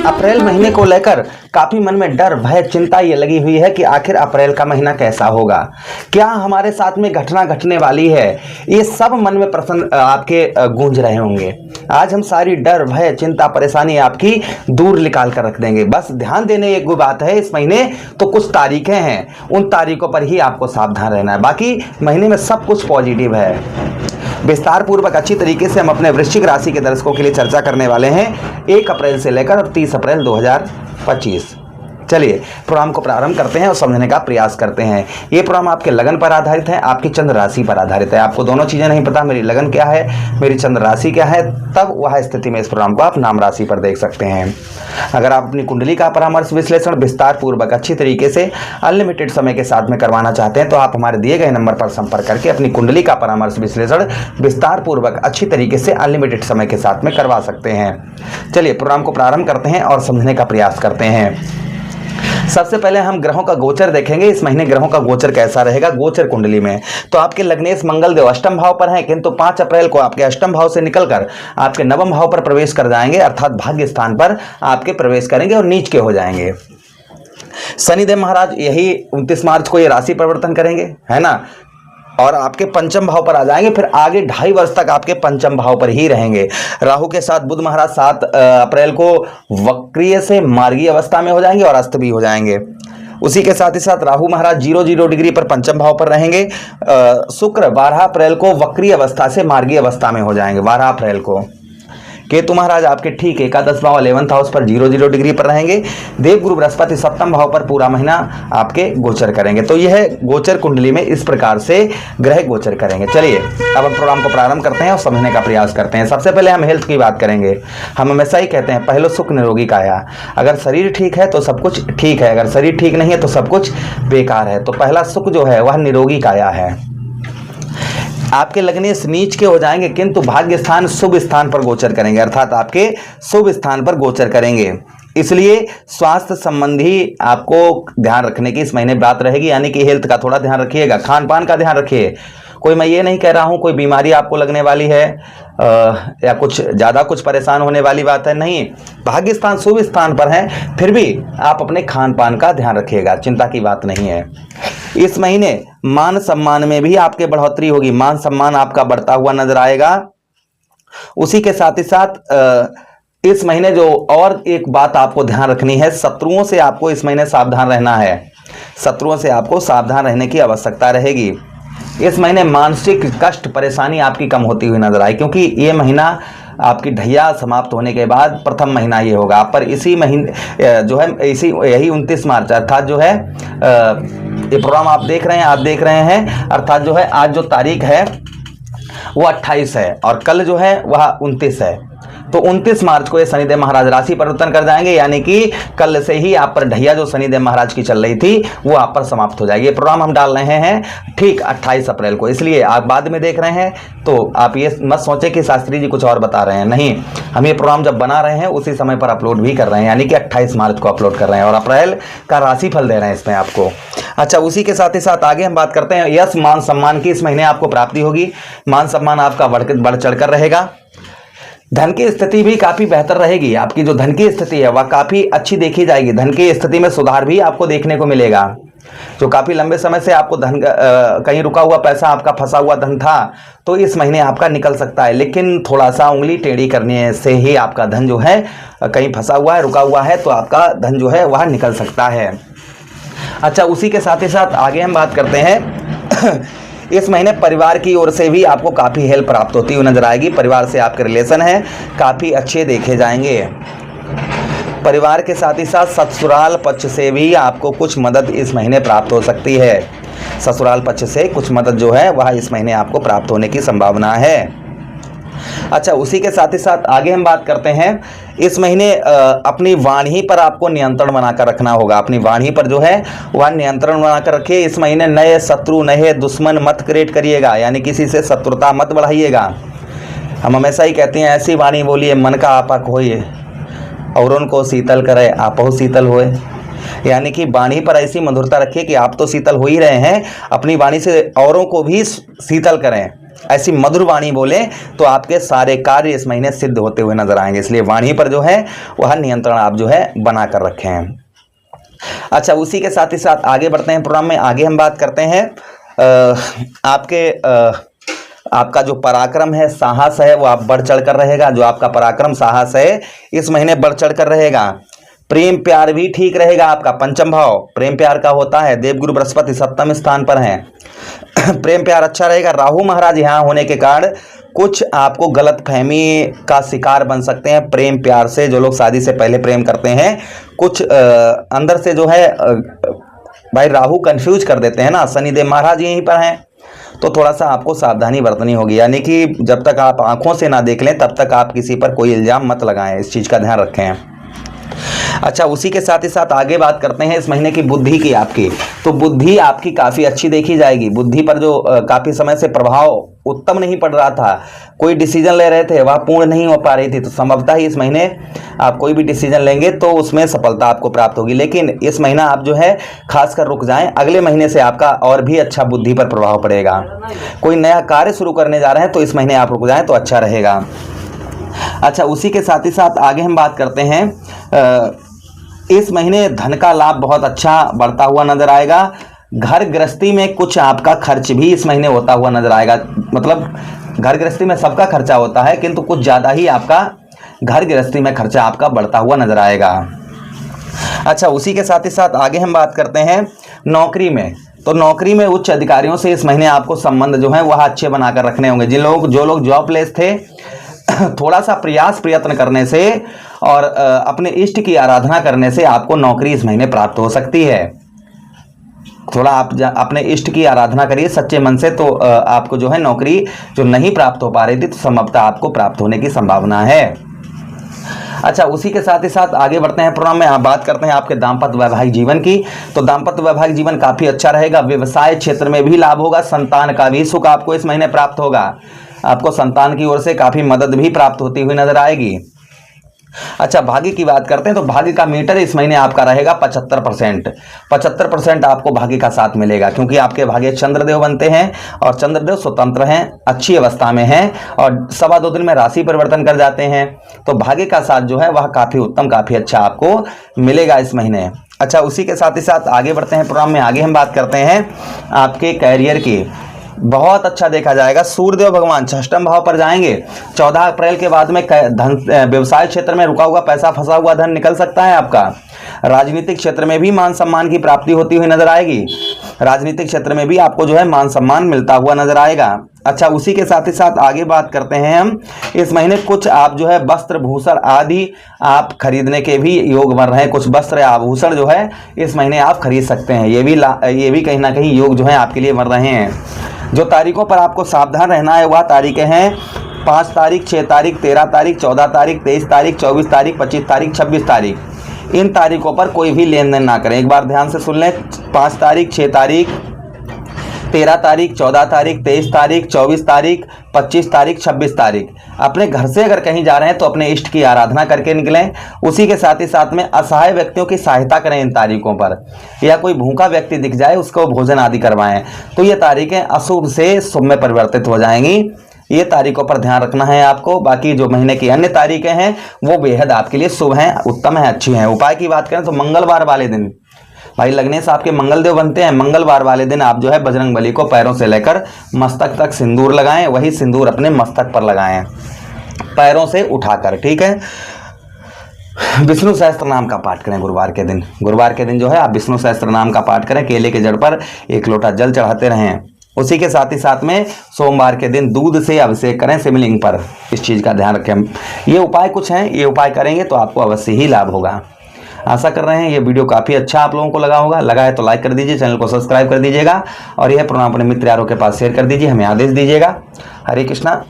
अप्रैल महीने को लेकर काफी मन में डर भय चिंता ये लगी हुई है कि आखिर अप्रैल का महीना कैसा होगा, क्या हमारे साथ में घटना घटने वाली है। ये सब मन में प्रश्न आपके गूंज रहे होंगे। आज हम सारी डर भय चिंता परेशानी आपकी दूर निकाल कर रख देंगे। बस ध्यान देने एक बात है, इस महीने तो कुछ तारीखें हैं, उन तारीखों पर ही आपको सावधान रहना है। बाकी महीने में सब कुछ पॉजिटिव है। विस्तार पूर्वक अच्छी तरीके से हम अपने वृश्चिक राशि के दर्शकों के लिए चर्चा करने वाले हैं 1 अप्रैल से लेकर 30 अप्रैल 2025। चलिए प्रोग्राम को प्रारंभ करते हैं और समझने का प्रयास करते हैं। ये प्रोग्राम आपके लगन पर आधारित है, आपकी चंद्र राशि पर आधारित है। आपको दोनों चीजें नहीं पता, मेरी लगन क्या है, मेरी चंद्र राशि क्या है, तब वह स्थिति में इस प्रोग्राम को आप नाम राशि पर देख सकते हैं। अगर आप अपनी कुंडली का परामर्श विश्लेषण विस्तार पूर्वक अच्छी तरीके से अनलिमिटेड समय के साथ में करवाना चाहते हैं तो आप हमारे दिए गए नंबर पर संपर्क करके अपनी कुंडली का परामर्श विश्लेषण विस्तार पूर्वक अच्छी तरीके से अनलिमिटेड समय के साथ में करवा सकते हैं। चलिए प्रोग्राम को प्रारंभ करते हैं और समझने का प्रयास करते हैं। सबसे पहले हम ग्रहों का गोचर देखेंगे। इस महीने ग्रहों का गोचर कैसा रहेगा गोचर कुंडली में। तो आपके लग्नेश मंगल देव अष्टम भाव पर हैं, किंतु 5 अप्रैल को आपके अष्टम भाव से निकलकर आपके नवम भाव पर प्रवेश कर जाएंगे, अर्थात भाग्य स्थान पर आपके प्रवेश करेंगे और नीच के हो जाएंगे। शनिदेव महाराज यही 29 मार्च को ये राशि परिवर्तन करेंगे, है ना, और आपके पंचम भाव पर आ जाएंगे। फिर आगे 2.5 वर्ष तक आपके पंचम भाव पर ही रहेंगे। राहु के साथ बुध महाराज 7 अप्रैल को वक्रीय से मार्गीय अवस्था में हो जाएंगे और अस्त भी हो जाएंगे। उसी के साथ ही साथ राहु महाराज 0 डिग्री पर पंचम भाव पर रहेंगे। शुक्र 12 अप्रैल को वक्रीय अवस्था से मार्गीय अवस्था में हो जाएंगे 12 अप्रैल को। केतु महाराज आपके ठीक एकादश भाव 11th हाउस पर 0 डिग्री पर रहेंगे। देवगुरु बृहस्पति 7th भाव पर पूरा महीना आपके गोचर करेंगे। तो यह गोचर कुंडली में इस प्रकार से ग्रह गोचर करेंगे। चलिए अब हम प्रोग्राम को प्रारंभ करते हैं और समझने का प्रयास करते हैं। सबसे पहले हम हेल्थ की बात करेंगे। हम हमेशा ही कहते हैं पहले सुख निरोगी काया। अगर शरीर ठीक है तो सब कुछ ठीक है, अगर शरीर ठीक नहीं है तो सब कुछ बेकार है। तो पहला सुख जो है वह निरोगी काया है। आपके लग्नेश नीच के हो जाएंगे, किंतु भाग्य स्थान शुभ स्थान पर गोचर करेंगे, अर्थात आपके शुभ स्थान पर गोचर करेंगे। इसलिए स्वास्थ्य संबंधी आपको ध्यान रखने की इस महीने बात रहेगी, यानी कि हेल्थ का थोड़ा ध्यान रखिएगा, खान पान का ध्यान रखिए। कोई मैं ये नहीं कह रहा हूँ कोई बीमारी आपको लगने वाली है या कुछ ज़्यादा कुछ परेशान होने वाली बात है, नहीं। भाग्य स्थान शुभ स्थान पर है, फिर भी आप अपने खान पान का ध्यान रखिएगा, चिंता की बात नहीं है। इस महीने मान सम्मान में भी आपके बढ़ोतरी होगी, मान सम्मान आपका बढ़ता हुआ नजर आएगा। उसी के साथ ही साथ इस महीने जो और एक बात आपको ध्यान रखनी है, शत्रुओं से आपको इस महीने सावधान रहना है। शत्रुओं से आपको सावधान रहने की आवश्यकता रहेगी। इस महीने मानसिक कष्ट परेशानी आपकी कम होती हुई नजर आए, क्योंकि ये महीना आपकी ढैया समाप्त होने के बाद प्रथम महीना ये होगा। पर इसी महीने जो है यही 29 मार्च अर्थात जो है ये प्रोग्राम आप देख रहे हैं अर्थात जो है आज जो तारीख है वो 28 है और कल जो है वह 29 है। तो 29 मार्च को ये शनिदेव महाराज राशि परिवर्तन कर जाएंगे, यानी कि कल से ही आप पर ढैया जो शनिदेव महाराज की चल रही थी वो आप पर समाप्त हो जाएगी। ये प्रोग्राम हम डाल रहे हैं ठीक 28 अप्रैल को, इसलिए आप बाद में देख रहे हैं तो आप ये मत सोचें कि शास्त्री जी कुछ और बता रहे हैं, नहीं। हम ये प्रोग्राम जब बना रहे हैं उसी समय पर अपलोड भी कर रहे हैं, यानी कि 28 मार्च को अपलोड कर रहे हैं और अप्रैल का राशिफल दे रहे हैं इसमें आपको। अच्छा, उसी के साथ ही साथ आगे हम बात करते हैं यश मान सम्मान की इस महीने आपको प्राप्ति होगी। मान सम्मान आपका बढ़ चढ़कर रहेगा। धन की स्थिति भी काफी बेहतर रहेगी। आपकी जो धन की स्थिति है वह काफी अच्छी देखी जाएगी। धन की स्थिति में सुधार भी आपको देखने को मिलेगा। जो काफी लंबे समय से आपको धन कहीं रुका हुआ पैसा आपका फंसा हुआ धन था तो इस महीने आपका निकल सकता है, लेकिन थोड़ा सा उंगली टेढ़ी करने से ही आपका धन जो है कहीं फंसा हुआ है रुका हुआ है तो आपका धन जो है वह निकल सकता है। अच्छा, उसी के साथ ही साथ आगे हम बात करते हैं इस महीने परिवार की ओर से भी आपको काफ़ी हेल्प प्राप्त होती हुई नजर आएगी। परिवार से आपके रिलेशन हैं काफ़ी अच्छे देखे जाएंगे। परिवार के साथ ही साथ ससुराल पक्ष से भी आपको कुछ मदद इस महीने प्राप्त हो सकती है। ससुराल पक्ष से कुछ मदद जो है वह इस महीने आपको प्राप्त होने की संभावना है। अच्छा, उसी के साथ ही साथ आगे हम बात करते हैं इस महीने अपनी वाणी पर आपको नियंत्रण बनाकर रखना होगा। अपनी वाणी पर जो है वह नियंत्रण बनाकर रखिए। इस महीने नए शत्रु नए दुश्मन मत क्रिएट करिएगा, यानी किसी से शत्रुता मत बढ़ाइएगा। हम हमेशा ही कहते हैं ऐसी वाणी बोलिए मन का आपा खोए और उनको शीतल करे आपो शीतल होए, यानी कि वाणी पर ऐसी मधुरता रखिए कि आप तो शीतल हो ही रहे हैं, अपनी वाणी से औरों को भी शीतल करें। ऐसी मधुर वाणी बोले तो आपके सारे कार्य इस महीने सिद्ध होते हुए नजर आएंगे। इसलिए वाणी पर जो है वह नियंत्रण आप जो है बना कर रखें हैं। अच्छा, उसी के साथ ही साथ आगे बढ़ते हैं प्रोग्राम में। आगे हम बात करते हैं आपका जो पराक्रम है, साहस है, वो आप बढ़ चढ़ कर रहेगा। जो आपका पराक्रम साहस है इस महीने बढ़ चढ़ कर रहेगा। प्रेम प्यार भी ठीक रहेगा। आपका पंचम भाव प्रेम प्यार का होता है। देवगुरु बृहस्पति सप्तम स्थान पर हैं। प्रेम प्यार अच्छा रहेगा। राहु महाराज यहाँ होने के कारण कुछ आपको गलत फहमी का शिकार बन सकते हैं प्रेम प्यार से। जो लोग शादी से पहले प्रेम करते हैं, कुछ अंदर से जो है भाई राहु कंफ्यूज कर देते हैं ना। शनिदेव महाराज यहीं पर हैं, तो थोड़ा सा आपको सावधानी बरतनी होगी। यानी कि जब तक आप आंखों से ना देख लें तब तक आप किसी पर कोई इल्जाम मत लगाएं। इस चीज़ का ध्यान रखें। अच्छा, उसी के साथ ही साथ आगे बात करते हैं इस महीने की बुद्धि की आपकी। तो बुद्धि आपकी काफ़ी अच्छी देखी जाएगी। बुद्धि पर जो काफ़ी समय से प्रभाव उत्तम नहीं पड़ रहा था, कोई डिसीजन ले रहे थे वह पूर्ण नहीं हो पा रही थी, तो संभवतः ही इस महीने आप कोई भी डिसीजन लेंगे तो उसमें सफलता आपको प्राप्त होगी। लेकिन इस महीना आप जो है खासकर रुक जाएं। अगले महीने से आपका और भी अच्छा बुद्धि पर प्रभाव पड़ेगा। कोई नया कार्य शुरू करने जा रहे हैं तो इस महीने आप रुक जाएं तो अच्छा रहेगा। अच्छा, उसी के साथ ही साथ आगे हम बात करते हैं इस महीने धन का लाभ बहुत अच्छा बढ़ता हुआ नजर आएगा। घर गृहस्थी में कुछ आपका खर्च भी इस महीने होता हुआ नजर आएगा। मतलब घर गृहस्थी में सबका खर्चा होता है, किंतु कुछ ज़्यादा ही आपका घर गृहस्थी में खर्चा आपका बढ़ता हुआ नजर आएगा। अच्छा, उसी के साथ ही साथ आगे हम बात करते हैं नौकरी में। तो नौकरी में उच्च अधिकारियों से इस महीने आपको संबंध जो है वह अच्छे बनाकर रखने होंगे। जो लोग जॉबलेस थे, थोड़ा सा प्रयत्न करने से और अपने इष्ट की आराधना करने से आपको नौकरी इस महीने प्राप्त हो सकती है। थोड़ा आप अपने इष्ट की आराधना करिए सच्चे मन से, तो आपको जो है नौकरी जो नहीं प्राप्त हो पा रही थी तो संभवतः आपको प्राप्त होने की संभावना है। अच्छा, उसी के साथ ही साथ आगे बढ़ते हैं प्रोग्राम में। आप बात करते हैं आपके दाम्पत्य वैवाहिक जीवन की। तो दाम्पत्य वैवाहिक जीवन काफ़ी अच्छा रहेगा। व्यवसाय क्षेत्र में भी लाभ होगा। संतान का भी सुख आपको इस महीने प्राप्त होगा। आपको संतान की ओर से काफ़ी मदद भी प्राप्त होती हुई नजर आएगी। अच्छा, भाग्य की बात करते हैं तो भाग्य का मीटर इस महीने आपका रहेगा 75%। 75% आपको भाग्य का साथ मिलेगा, क्योंकि आपके भाग्य चंद्रदेव बनते हैं और चंद्रदेव स्वतंत्र हैं, अच्छी अवस्था में हैं और 2.25 दिन में राशि परिवर्तन कर जाते हैं। तो भाग्य का साथ जो है वह काफ़ी उत्तम, काफ़ी अच्छा आपको मिलेगा इस महीने। अच्छा, उसी के साथ ही साथ आगे बढ़ते हैं प्रोग्राम में। आगे हम बात करते हैं आपके कैरियर की। बहुत अच्छा देखा जाएगा। सूर्यदेव भगवान 6ष्टम भाव पर जाएंगे। 14 अप्रैल के बाद में धन व्यवसाय क्षेत्र में रुका हुआ पैसा, फंसा हुआ धन निकल सकता है आपका। राजनीतिक क्षेत्र में भी मान सम्मान की प्राप्ति होती हुई नजर आएगी। राजनीतिक क्षेत्र में भी आपको जो है मान सम्मान मिलता हुआ नजर आएगा। अच्छा, उसी के साथ ही साथ आगे बात करते हैं हम इस महीने कुछ आप जो है वस्त्र भूषण आदि आप खरीदने के भी योग बन रहे हैं। कुछ वस्त्र आभूषण जो है इस महीने आप खरीद सकते हैं। ये भी कहीं ना कहीं योग जो है आपके लिए बन रहे हैं। जो तारीखों पर आपको सावधान रहना है वह तारीखें हैं 5 तारीख, 6 तारीख, 13 तारीख, 14 तारीख, 23 तारीख, 24 तारीख, 25 तारीख, 26 तारीख। इन तारीखों पर कोई भी लेन देन ना करें। एक बार ध्यान से सुन लें। 5 तारीख, 6 तारीख, 13 तारीख, 14 तारीख, 23 तारीख, 24 तारीख, 25 तारीख, 26 तारीख। अपने घर से अगर कहीं जा रहे हैं तो अपने इष्ट की आराधना करके निकलें। उसी के साथ ही साथ में असहाय व्यक्तियों की सहायता करें इन तारीखों पर, या कोई भूखा व्यक्ति दिख जाए उसको भोजन आदि करवाएं। तो ये तारीखें अशुभ से शुभ में परिवर्तित हो जाएंगी। ये तारीखों पर ध्यान रखना है आपको। बाकी जो महीने की अन्य तारीखें हैं वो बेहद आपके लिए शुभ हैं, उत्तम हैं, अच्छी हैं। उपाय की बात करें तो मंगलवार वाले दिन भाई लग्नेश आपके मंगलदेव बनते हैं। मंगलवार वाले दिन आप जो है बजरंगबली को पैरों से लेकर मस्तक तक सिंदूर लगाएं। वही सिंदूर अपने मस्तक पर लगाएं, पैरों से उठाकर, ठीक है। विष्णु सहस्त्र नाम का पाठ करें गुरुवार के दिन। गुरुवार के दिन जो है आप विष्णु सहस्त्र नाम का पाठ करें। केले के जड़ पर 1 लोटा जल चढ़ाते रहें। उसी के साथ ही साथ में सोमवार के दिन दूध से अभिषेक करें शिवलिंग पर। इस चीज़ का ध्यान रखें। ये उपाय कुछ हैं, ये उपाय करेंगे तो आपको अवश्य ही लाभ होगा। आशा कर रहे हैं ये वीडियो काफ़ी अच्छा आप लोगों को लगा होगा। लगा है तो लाइक कर दीजिए, चैनल को सब्सक्राइब कर दीजिएगा और यह प्रोग्राम अपने मित्र यारों के पास शेयर कर दीजिए। हमें आदेश दीजिएगा। हरे कृष्णा।